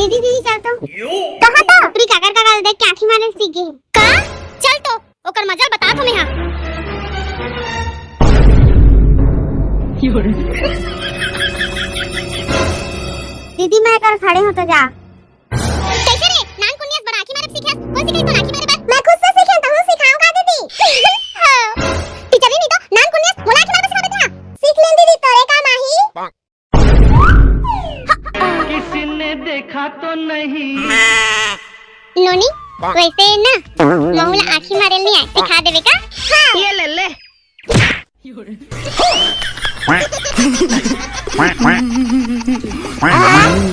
दीदी दीदी चल तो कहां तो पूरी काकर का गाल देख के आंखी मारने सीख गई का चल तो ओकर मजा बता तुम्हें हां दीदी मैं कर खड़े हो तो जा कैसे रे नान कुनियस बड़ा आंखी मारे सीखा कौन सिखाई तो आंखी मारे बात मैं खुद से सीखा तो हूं सिखाऊं का दीदी हां टीचर नहीं तो नान कुनियस बोला आंखी मारे सिखा देता सीख ले दीदी तोरे का माही किसी ने देखा तो नहीं नोनी वैसे ना मोहला आंखी मारे नहीं आए सिखा देवे का हां ये ले ले quack quack quack quack